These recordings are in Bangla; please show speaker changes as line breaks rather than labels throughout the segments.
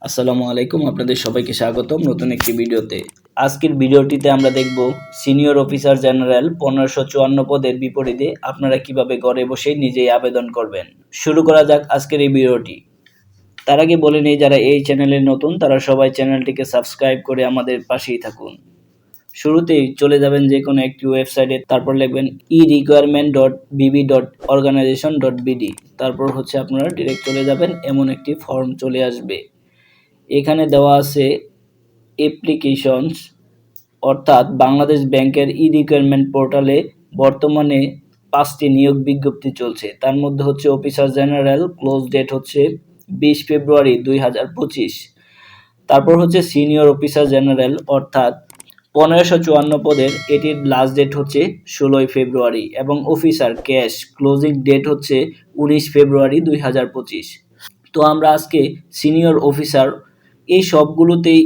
আসসালামু আলাইকুম, আপনাদের সবাইকে স্বাগতম নতুন একটি ভিডিওতে। আজকের ভিডিওটিতে আমরা দেখব সিনিয়র অফিসার জেনারেল 1554 পদের বিপরীতে আপনারা কিভাবে ঘরে বসে নিজেই আবেদন করবেন। শুরু করা যাক আজকের এই ভিডিওটি। তার আগে বলে নেই, যারা এই চ্যানেলে নতুন তারা সবাই চ্যানেলটিকে সাবস্ক্রাইব করে আমাদের পাশেই থাকুন। শুরুতেই চলে যাবেন যে কোনো একটি ওয়েবসাইটে, তারপর লিখবেন erequirement.bb.organization.bd। তারপর আপনারা ডিরেক্ট চলে যাবেন, এমন একটি ফর্ম চলে আসবে। এখানে দেওয়া আছে অ্যাপ্লিকেশনস, অর্থাৎ বাংলাদেশ ব্যাংকের ই-রিকোয়ারমেন্ট পোর্টালে বর্তমানে 5টি নিয়োগ বিজ্ঞপ্তি চলছে। তার মধ্যে অফিসার জেনারেল, ক্লোজ ডেট 20 ফেব্রুয়ারি 2025। তারপর সিনিয়র অফিসার জেনারেল অর্থাৎ 1554 পদের, এটির লাস্ট ডেট 16 ফেব্রুয়ারি এবং অফিসার ক্যাশ ক্লোজিং ডেট 19 ফেব্রুয়ারি 2025। তো আমরা আজকে সিনিয়র অফিসার, এই সবগুলোতেই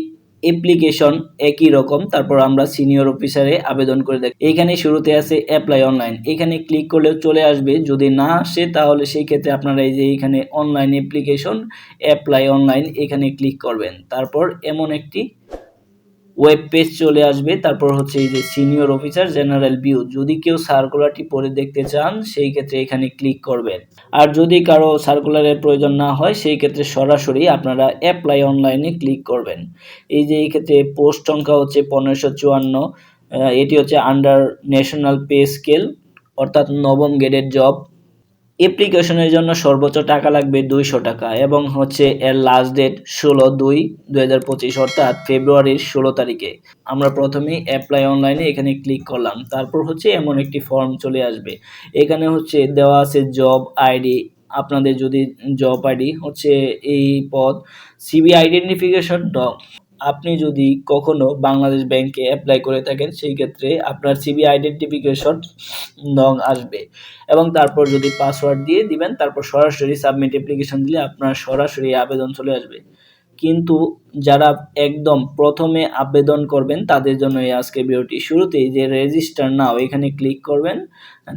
অ্যাপ্লিকেশন একই রকম। তারপর আমরা সিনিয়র অফিসারে আবেদন করে দেখি। এখানে শুরুতে আছে অ্যাপ্লাই অনলাইন, এখানে ক্লিক করলে চলে আসবে। যদি না আসে তাহলে সেই ক্ষেত্রে আপনারা এই যে এখানে অনলাইন অ্যাপ্লিকেশন অ্যাপ্লাই অনলাইন এখানে ক্লিক করবেন। তারপর এমন একটি ওয়েব পেজ চলে আসবে। তারপর এই যে সিনিয়র অফিসার জেনারেল ভিউ, যদি কেউ সার্কুলারটি পড়ে দেখতে চান সেই ক্ষেত্রে এখানে ক্লিক করবেন। আর যদি কারো সার্কুলারের প্রয়োজন না হয় সেই ক্ষেত্রে সরাসরি আপনারা অ্যাপ্লাই অনলাইনে ক্লিক করবেন। এই যে এই ক্ষেত্রে পোস্ট সংখ্যা 1554, এটি আন্ডার ন্যাশনাল পে স্কেল, অর্থাৎ নবম গ্রেডের জব। অ্যাপ্লিকেশনের জন্য সর্বোচ্চ টাকা লাগবে 200 টাকা এবং এর লাস্ট ডেট 16/2/2025, অর্থাৎ ফেব্রুয়ারির 16 তারিখে। আমরা প্রথমেই অ্যাপ্লাই অনলাইনে এখানে ক্লিক করলাম। তারপর এমন একটি ফর্ম চলে আসবে। এখানে দেওয়া আছে জব আইডি। আপনাদের যদি জব আইডি এই পদ, সিবি আইডেন্টিফিকেশন ডক। আপনি যদি কখনো বাংলাদেশ ব্যাংকে অ্যাপ্লাই করে থাকেন সেই ক্ষেত্রে আপনার সিবি আইডেন্টিফিকেশন নং আসবে এবং তারপর যদি পাসওয়ার্ড দিয়ে দিবেন, তারপর সরাসরি সাবমিট অ্যাপ্লিকেশন দিলে আপনার সরাসরি আবেদন চলে আসবে। কিন্তু যারা একদম প্রথমে আবেদন করবেন তাদের জন্য এই আজকের ভিডিওটি। শুরুতেই যে রেজিস্টার নাও এখানে ক্লিক করবেন।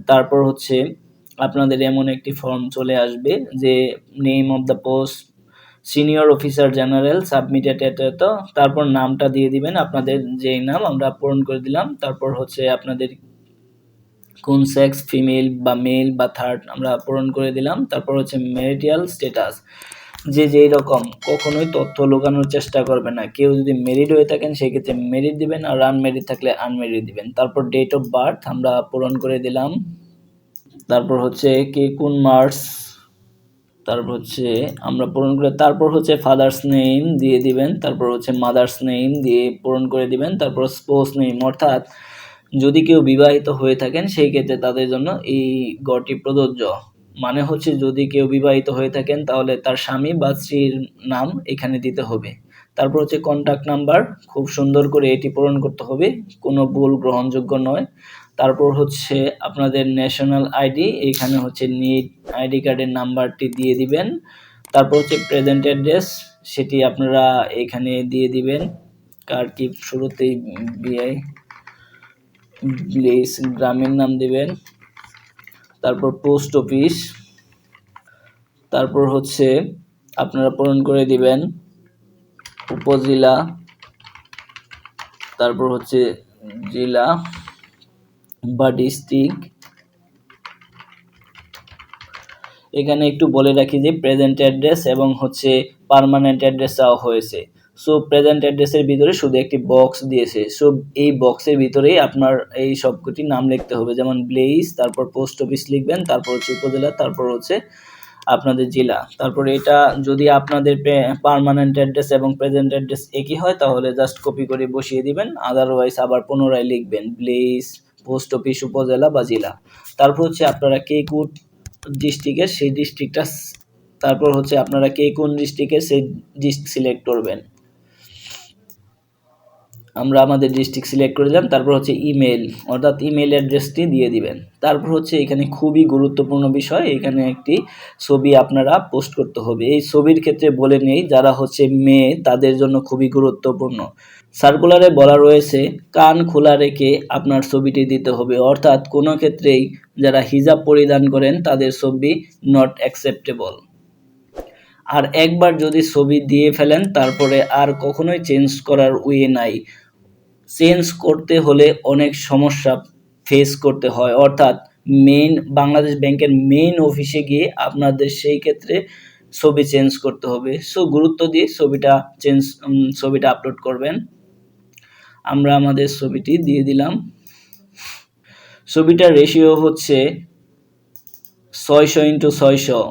তারপর আপনাদের এমন একটি ফর্ম চলে আসবে যে name of the post senior officer general submitted এত, তারপর নামটা দিয়ে দিবেন, আপনাদের যেই নাম আমরা পূরণ করে দিলাম। তারপর আপনাদের কোন সেক্স, ফিমেল বা মেল বা থার্ড আমরা পূরণ করে দিলাম। তারপর ম্যারিটাল স্ট্যাটাস, যে যেই রকম কখনোই তথ্য লুকানোর চেষ্টা করবে না। কেউ যদি ম্যারিড হয়ে থাকেন সেই ক্ষেত্রে ম্যারিড দিবেন, আর আনম্যারিড থাকলে আনম্যারিড দিবেন। তারপর ডেট অফ বার্থ আমরা পূরণ করে দিলাম। তারপর কে কোন মার্চ, তারপর আমরা পূরণ করে, তারপর ফাদার্স নেম দিয়ে দিবেন, তারপর মাদার্স নেম দিয়ে পূরণ করে দিবেন। তারপর স্পোজ নেম, অর্থাৎ যদি কেউ বিবাহিত হয়ে থাকেন সেই ক্ষেত্রে তাদের জন্য এই গড়টি প্রযোজ্য। মানে যদি কেউ বিবাহিত হয়ে থাকেন তাহলে তার স্বামী বা স্ত্রীর নাম এখানে দিতে হবে। তারপর কন্ট্যাক্ট নাম্বার, খুব সুন্দর করে এটি পূরণ করতে হবে, কোনো ভুল গ্রহণযোগ্য নয়। তারপর আপনাদের ন্যাশনাল আইডি, এখানে নিড আইডি কার্ডের নাম্বারটি দিয়ে দিবেন। তারপর প্রেজেন্ট অ্যাড্রেস, সেটি আপনারা এখানে দিয়ে দিবেন। কার কি শুরুতেই বিআই প্লেস গ্রামের নাম দিবেন। তারপর পোস্ট অফিস, তারপর আপনারা পূরণ করে দিবেন উপজেলা, তারপর জেলা বা ডিস্ট্রিক্ট। এখানে একটু বলে রাখি যে প্রেজেন্ট অ্যাড্রেস এবং পার্মানেন্ট অ্যাড্রেস চাওয়া হয়েছে। সো প্রেজেন্ট অ্যাড্রেসের ভিতরে শুধু একটি বক্স দিয়েছে। সো এই বক্সের ভিতরেই আপনার এই সবকটি নাম লিখতে হবে, যেমন ব্লেইস, তারপর পোস্ট অফিস লিখবেন, তারপর উপজেলা, তারপর আপনাদের জেলা। তারপর এটা যদি আপনাদের পার্মানেন্ট অ্যাড্রেস এবং প্রেজেন্ট অ্যাড্রেস একই হয় তাহলে জাস্ট কপি করে বসিয়ে দিবেন, আদারওয়াইজ আবার পুনরায় লিখবেন ব্লেইস, পোস্ট অফিস, উপজেলা বা জেলা। তারপর আপনারা কে কোন ডিস্ট্রিক্টের সেই ডিস্ট্রিক্টটা, তারপর আপনারা কে কোন ডিস্ট্রিক্টের সেই ডিস্ট্রিক্ট সিলেক্ট করবেন। আমরা আমাদের ডিস্ট্রিক্ট সিলেক্ট করে দিলাম। তারপর ইমেল, অর্থাৎ ইমেল অ্যাড্রেসটি দিয়ে দিবেন। তারপর এখানে খুবই গুরুত্বপূর্ণ বিষয়, এখানে একটি ছবি আপনারা পোস্ট করতে হবে। এই ছবির ক্ষেত্রে বলে নেই, যারা মেয়ে তাদের জন্য খুবই গুরুত্বপূর্ণ। সার্কুলারে বলা রয়েছে কান খোলা রেখে আপনার ছবিটি দিতে হবে, অর্থাৎ কোনো ক্ষেত্রেই যারা হিজাব পরিধান করেন তাদের ছবি নট অ্যাকসেপ্টেবল। আর একবার যদি ছবি দিয়ে ফেলেন তারপরে আর কখনোই চেঞ্জ করার ওয়ে নাই। চেঞ্জ করতে হলে অনেক সমস্যা ফেস করতে হয়, অর্থাৎ বাংলাদেশ ব্যাংকের মেইন অফিসে গিয়ে আপনাদের সেই ক্ষেত্রে ছবি চেঞ্জ করতে হবে। সো গুরুত্ব দিয়ে ছবিটা আপলোড করবেন। আমরা আমাদের ছবিটি দিয়ে দিলাম। ছবিটার রেশিও হচ্ছে 600x600।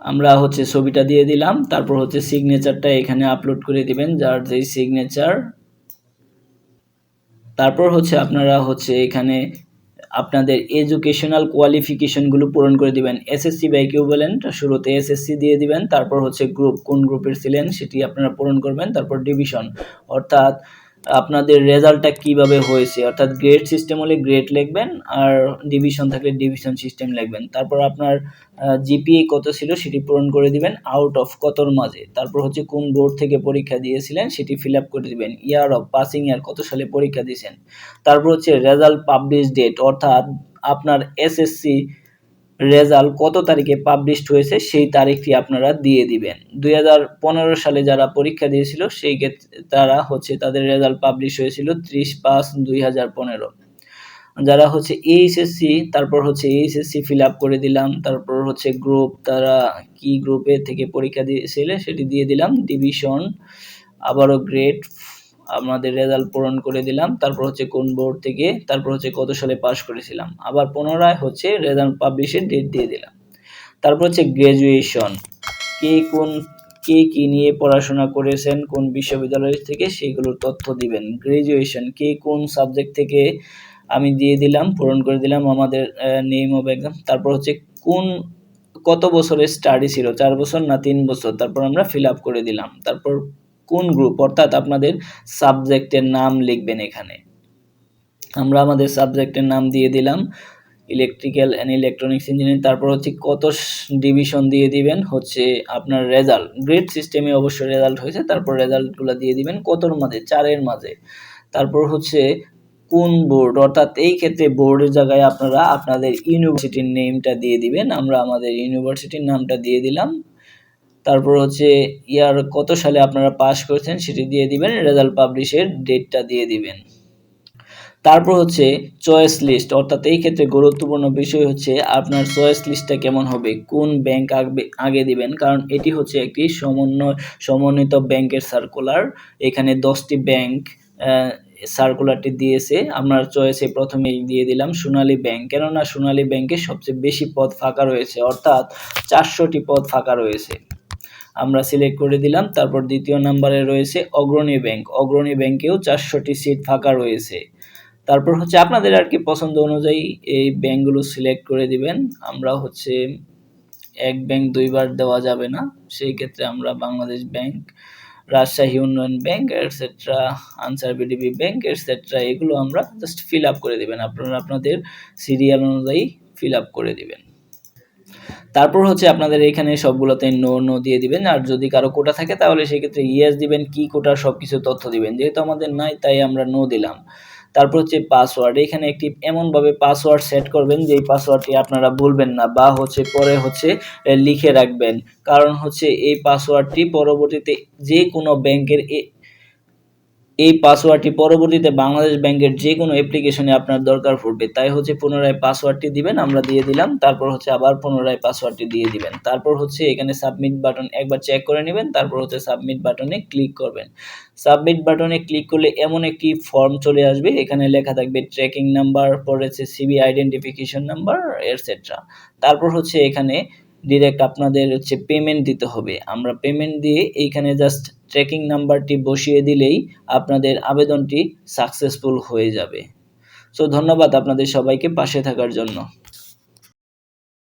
আমরা ছবিটা দিয়ে দিলাম। তারপর সিগনেচারটা এখানে আপলোড করে দিবেন, যার যেই সিগনেচার। তারপর আপনারা এখানে আপনাদের এডুকেশনাল কোয়ালিফিকেশনগুলো পূরণ করে দিবেন। এসএসসি বা ইকুইভ্যালেন্ট, শুরুতে এসএসসি দিয়ে দিবেন। তারপর গ্রুপ, কোন গ্রুপের ছিলেন সেটি আপনারা পূরণ করবেন। তারপর ডিভিশন, অর্থাৎ আপনাদের রেজাল্টটা কিভাবে হয়েছে, অর্থাৎ গ্রেড সিস্টেম হলে গ্রেড লিখবেন, আর ডিভিশন থাকলে ডিভিশন সিস্টেম লিখবেন। তারপর আপনার জিপিএ কত ছিল সেটি পূরণ করে দিবেন, আউট অফ কতর মাঝে। তারপর কোন বোর্ড থেকে পরীক্ষা দিয়েছিলেন সেটি ফিল আপ করে দিবেন। ইয়ার অফ পাসিং ইয়ার, কত সালে পরীক্ষা দিয়েছেন। তারপর রেজাল্ট পাবলিশ ডেট, অর্থাৎ আপনার এসএসসি রেজাল্ট কত তারিখে পাবলিশড হয়েছে সেই তারিখটি আপনারা দিয়ে দিবেন। 2015 সালে যারা পরীক্ষা দিয়েছিল সেই ক্ষেত্রে তারা তাদের রেজাল্ট পাবলিশ হয়েছিল 30/5/2015। যারা এইচএসসি, তারপর এইচএসসি ফিল আপ করে দিলাম। তারপর গ্রুপ, তারা কি গ্রুপে থেকে পরীক্ষা দিয়েছিলে সেটি দিয়ে দিলাম। ডিভিশন, আবারও গ্রেড, আমাদের রেজাল্ট পূরণ করে দিলাম। তারপর কোন বোর্ড থেকে, তারপর কত সালে পাস করেছিলাম। আবার পুনরায় রেজাল্ট পাবলিশের ডেট দিয়ে দিলাম। তারপর গ্র্যাজুয়েশন, কে কি নিয়ে পড়াশোনা করেছেন, কোন বিশ্ববিদ্যালয় থেকে, সেইগুলোর তথ্য দিবেন। গ্র্যাজুয়েশন, কে কোন সাবজেক্ট থেকে, আমি দিয়ে দিলাম, পূরণ করে দিলাম আমাদের নেম অফ এক্সাম। তারপর কত বছরের স্টাডি ছিল, 4 বছর না 3 বছর, তারপর আমরা ফিল আপ করে দিলাম। তারপর কোন গ্রুপ, অর্থাৎ আপনাদের সাবজেক্টের নাম লিখবেন এখানে। আমরা আমাদের সাবজেক্টের নাম দিয়ে দিলাম, ইলেকট্রিক্যাল অ্যান্ড ইলেকট্রনিক্স ইঞ্জিনিয়ারিং। তারপর কত ডিভিশন দিয়ে দিবেন, আপনার রেজাল্ট, গ্রেড সিস্টেমে অবশ্যই রেজাল্ট হয়েছে। তারপর রেজাল্টগুলো দিয়ে দিবেন কতর মাঝে, 4-এর মাঝে। তারপর কোন বোর্ড, অর্থাৎ এই ক্ষেত্রে বোর্ডের জায়গায় আপনারা আপনাদের ইউনিভার্সিটির নেমটা দিয়ে দিবেন। আমরা আমাদের ইউনিভার্সিটির নামটা দিয়ে দিলাম। তারপর ইয়ার কত সালে আপনারা পাস করেছেন সেটি দিয়ে দিবেন। রেজাল্ট পাবলিশের ডেটটা দিয়ে দিবেন। তারপর চয়েস লিস্ট, অর্থাৎ এই ক্ষেত্রে গুরুত্বপূর্ণ বিষয় আপনার চয়েস লিস্টটা কেমন হবে, কোন ব্যাংক আগে দিবেন, কারণ এটি একটি সমন্বিত ব্যাংকের সার্কুলার। এখানে 10টি ব্যাংক সার্কুলারটি দিয়েছে। আমরা চয়েসে প্রথমেই দিয়ে দিলাম সোনালী ব্যাংক, কেননা সোনালী ব্যাংকে সবচেয়ে বেশি পদ ফাঁকা রয়েছে, অর্থাৎ 400টি পদ ফাঁকা রয়েছে। আমরা সিলেক্ট করে দিলাম। তারপর দ্বিতীয় নম্বরে রয়েছে অগ্রণী ব্যাংক, অগ্রণী ব্যাংকেও 400টি সিট ফাঁকা রয়েছে। তারপর আপনাদের আর কি পছন্দ অনুযায়ী এই ব্যাংকগুলো সিলেক্ট করে দিবেন। আমরা এক ব্যাংক দুইবার দেওয়া যাবে না, সেই ক্ষেত্রে আমরা বাংলাদেশ ব্যাংক, রাজশাহী উন্নয়ন bank etcetera, answer BDB bank etcetera, এগুলো আমরা জাস্ট ফিল আপ করে দিবেন। আপনারা আপনাদের সিরিয়াল অনুযায়ী ফিল আপ করে দিবেন। তারপর আপনাদের এখানে সবগুলোতে নো দিয়ে দিবেন। আর যদি কারো কোটা থাকে তাহলে সেক্ষেত্রে ইয়েস দিবেন, কি কোটার সবকিছু তথ্য দিবেন। যেহেতু আমাদের নাই তাই আমরা নো দিলাম। তারপর পাসওয়ার্ড, এখানে একটি এমনভাবে পাসওয়ার্ড সেট করবেন যে এই পাসওয়ার্ডটি আপনারা ভুলবেন না, বা পরে লিখে রাখবেন। কারণ এই পাসওয়ার্ডটি পরবর্তীতে যে কোনো ব্যাংকের এই পাসওয়ার্ডটি পরবর্তীতে বাংলাদেশ ব্যাংকের যে কোনো অ্যাপ্লিকেশনে আপনার দরকার পড়বে, তাই পুনরায় পাসওয়ার্ডটি দিবেন। আমরা দিয়ে দিলাম। তারপর আবার পুনরায় পাসওয়ার্ডটি দিয়ে দিবেন। তারপর এখানে সাবমিট বাটন একবার চেক করে নেবেন। তারপর সাবমিট বাটনে ক্লিক করবেন। সাবমিট বাটনে ক্লিক করলে এমন একটি ফর্ম চলে আসবে, এখানে লেখা থাকবে ট্র্যাকিং নাম্বার, পরে সিবি আইডেন্টিফিকেশন নাম্বার এটসেট্রা। তারপর এখানে ডিরেক্ট আপনাদের পেমেন্ট দিতে হবে। আমরা পেমেন্ট দিয়ে এইখানে জাস্ট ট্র্যাকিং নাম্বারটি বসিয়ে দিলেই আপনাদের আবেদনটি সাকসেসফুল হয়ে যাবে। সো ধন্যবাদ আপনাদের সবাইকে পাশে থাকার জন্য।